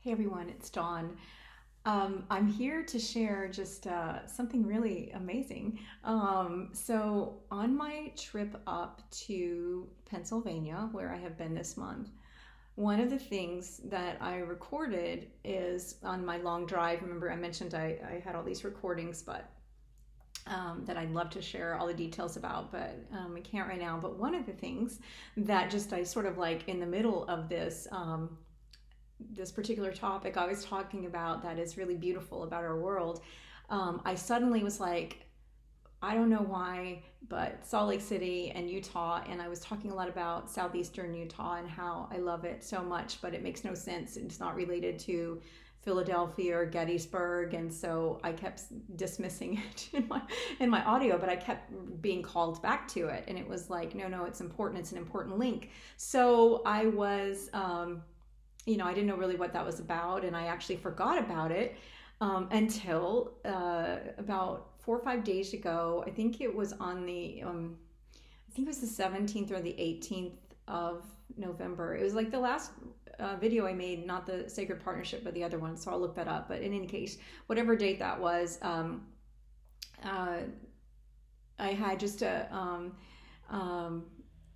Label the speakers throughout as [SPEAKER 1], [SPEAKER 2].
[SPEAKER 1] Hey everyone, it's Dawn. I'm here to share just something really amazing. On my trip up to Pennsylvania, where I have been this month, one of the things that I recorded is on my long drive. Remember, I mentioned I had all these recordings, but that I'd love to share all the details about, but I can't right now. But one of the things that just I sort of like in the middle of this particular topic I was talking about that is really beautiful about our world, I suddenly was like, I don't know why, but Salt Lake City and Utah, and I was talking a lot about southeastern Utah and how I love it so much, but it makes no sense. It's not related to Philadelphia or Gettysburg, and so I kept dismissing it in my audio, but I kept being called back to it, and it was like, no, it's important. It's an important link. So I was I didn't know really what that was about, and I actually forgot about it until about 4 or 5 days ago. I think it was I think it was the 17th or the 18th of November. It was like the last video I made, not the Sacred Partnership, but the other one. So I'll look that up. But in any case, whatever date that was, uh, I had just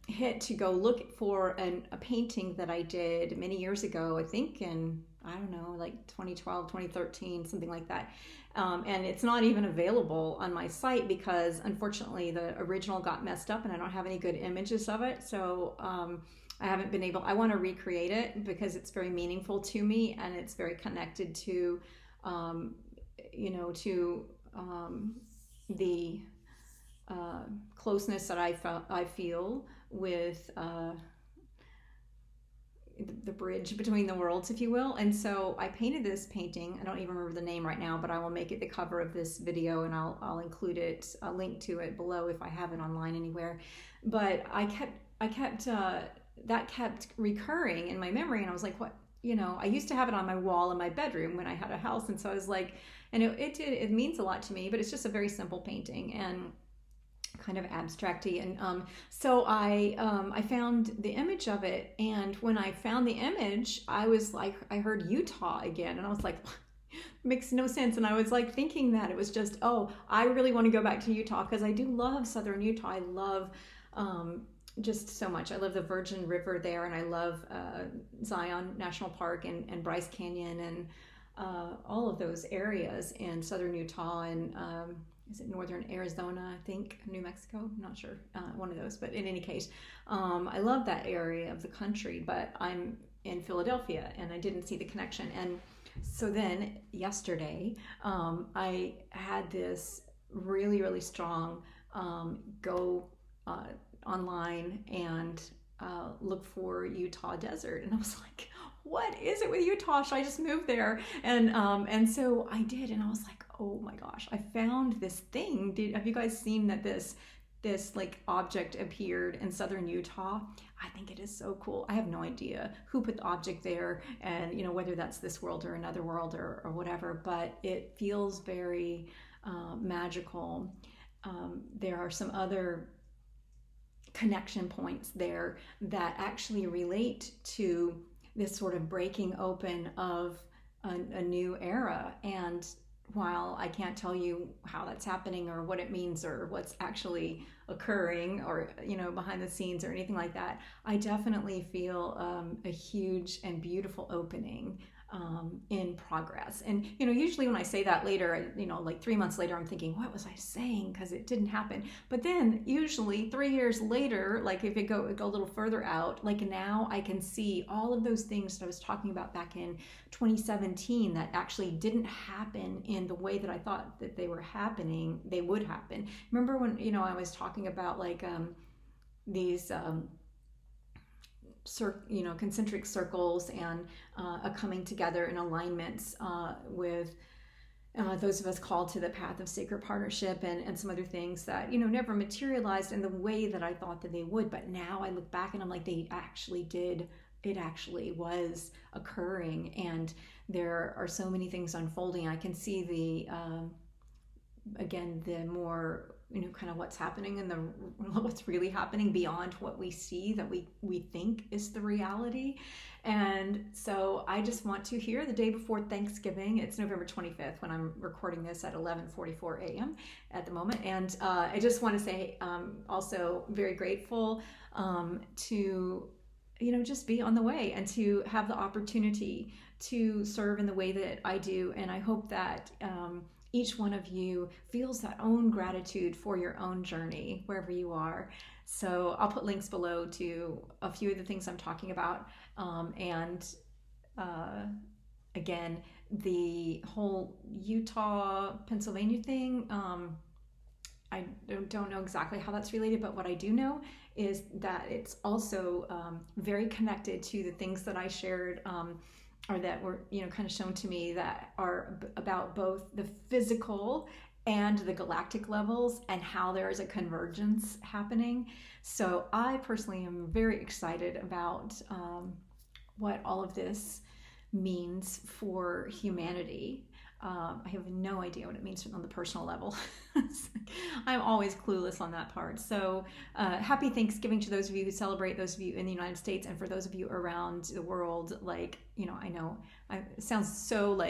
[SPEAKER 1] hit to go look for a painting that I did many years ago, I think in, I don't know, like 2012, 2013, something like that. And it's not even available on my site because unfortunately the original got messed up and I don't have any good images of it. So I haven't been able, I want to recreate it because it's very meaningful to me and it's very connected to, to the closeness that I feel with the bridge between the worlds, if you will. And so I painted this painting. I don't even remember the name right now, but I will make it the cover of this video, and I'll include it, a link to it below if I have it online anywhere. But that kept recurring in my memory, and I was like, what? I used to have it on my wall in my bedroom when I had a house, and so I was like, and it means a lot to me, but it's just a very simple painting and kind of abstracty. And so I found the image of it, and when I found the image, I was like, I heard Utah again, and I was like, makes no sense. And I was like thinking that it was just, oh, I really want to go back to Utah because I do love southern Utah. I love just so much. I love the Virgin River there, and I love Zion National Park and Bryce Canyon and all of those areas in southern Utah and is it northern Arizona, I think, New Mexico, I'm not sure, one of those. But in any case, I love that area of the country, but I'm in Philadelphia and I didn't see the connection. And so then yesterday, I had this really, really strong go online and look for Utah desert. And I was like, what is it with Utah? Should I just move there? And so I did, and I was like, oh my gosh, I found this thing. Have you guys seen that this like object appeared in southern Utah? I think it is so cool. I have no idea who put the object there, and whether that's this world or another world or whatever, but it feels very magical. There are some other connection points there that actually relate to this sort of breaking open of a new era. And while I can't tell you how that's happening or what it means or what's actually occurring or behind the scenes or anything like that, I definitely feel a huge and beautiful opening in progress. And usually when I say that later, like 3 months later, I'm thinking, what was I saying? Because it didn't happen. But then usually 3 years later, like if it go a little further out, like now I can see all of those things that I was talking about back in 2017 that actually didn't happen in the way that I thought that they would happen. Remember when I was talking about like these concentric circles and a coming together in alignments with those of us called to the path of sacred partnership and some other things that never materialized in the way that I thought that they would. But now I look back and I'm like, they actually did. It actually was occurring, and there are so many things unfolding. I can see the more kind of what's happening in the what's really happening beyond what we see, that we think is the reality. And so I just want to hear the day before Thanksgiving. It's November 25th when I'm recording this at 11:44 a.m. at the moment. And I just want to say also very grateful to just be on the way and to have the opportunity to serve in the way that I do. And I hope that each one of you feels that own gratitude for your own journey wherever you are. So I'll put links below to a few of the things I'm talking about. And again, the whole Utah, Pennsylvania thing, I don't know exactly how that's related, but what I do know is that it's also very connected to the things that I shared or that were kind of shown to me that are about both the physical and the galactic levels, and how there is a convergence happening. So I personally am very excited about what all of this means for humanity. I have no idea what it means on the personal level. I'm always clueless on that part. So happy Thanksgiving to those of you who celebrate, those of you in the United States, and for those of you around the world. I know it sounds so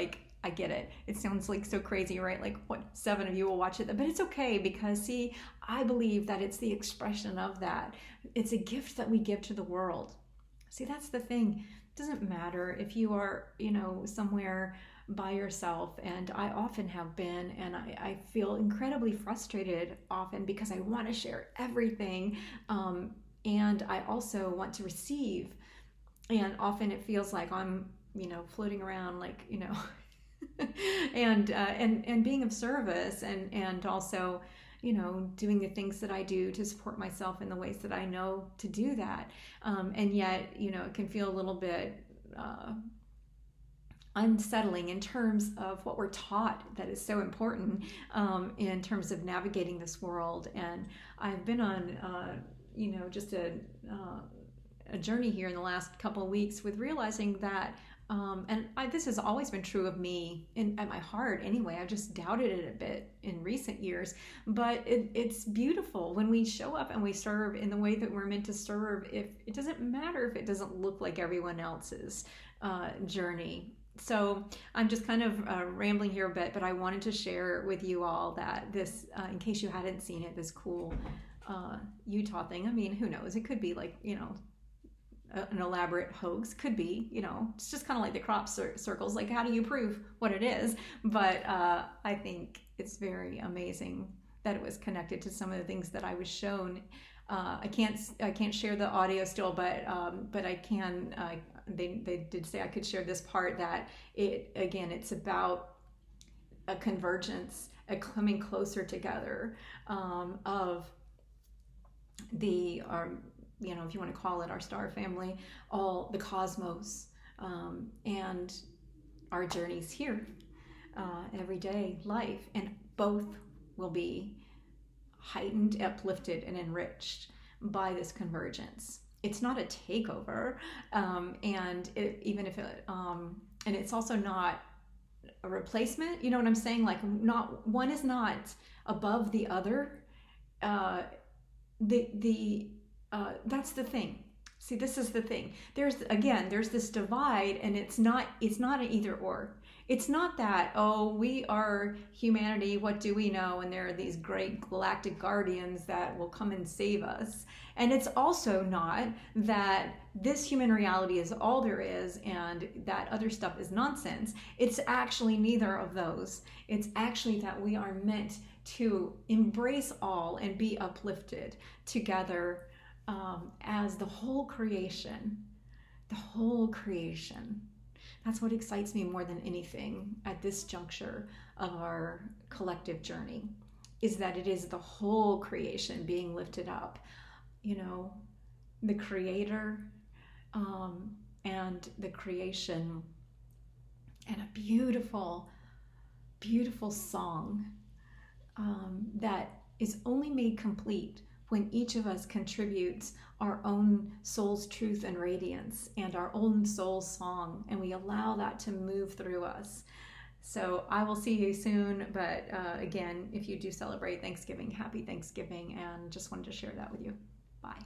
[SPEAKER 1] I get it. It sounds so crazy, right? What, 7 of you will watch it, but it's okay, because see, I believe that it's the expression of that. It's a gift that we give to the world. See, that's the thing. It doesn't matter if you are, somewhere by yourself, and I often have been, and I feel incredibly frustrated often because I want to share everything, and I also want to receive, and often it feels like I'm floating around and being of service, and also doing the things that I do to support myself in the ways that I know to do that, and yet it can feel a little bit unsettling in terms of what we're taught that is so important in terms of navigating this world. And I've been on just a journey here in the last couple of weeks with realizing that this has always been true of me at my heart anyway. I've just doubted it a bit in recent years, but it's beautiful when we show up and we serve in the way that we're meant to serve. If it doesn't matter if it doesn't look like everyone else's journey. So I'm just kind of rambling here a bit, but I wanted to share with you all that this, in case you hadn't seen it, this cool Utah thing. I mean, who knows? It could be an elaborate hoax. Could be, it's just kind of like the crop circles. How do you prove what it is? But I think it's very amazing that it was connected to some of the things that I was shown. I can't share the audio still, but I can. They did say I could share this part, that it's about a convergence, a coming closer together of if you want to call it our star family, all the cosmos, and our journeys here, everyday life, and both will be heightened, uplifted, and enriched by this convergence. It's not a takeover, and it's also not a replacement. You know what I'm saying? Not one is not above the other. That's the thing. See, this is the thing. There's this divide, and it's not an either or. It's not that, we are humanity, what do we know? And there are these great galactic guardians that will come and save us. And it's also not that this human reality is all there is and that other stuff is nonsense. It's actually neither of those. It's actually that we are meant to embrace all and be uplifted together as the whole creation. The whole creation. That's what excites me more than anything at this juncture of our collective journey, is that it is the whole creation being lifted up. The creator and the creation, and a beautiful, beautiful song that is only made complete when each of us contributes our own soul's truth and radiance and our own soul's song, and we allow that to move through us. So I will see you soon. But again, if you do celebrate Thanksgiving, happy Thanksgiving, and just wanted to share that with you. Bye.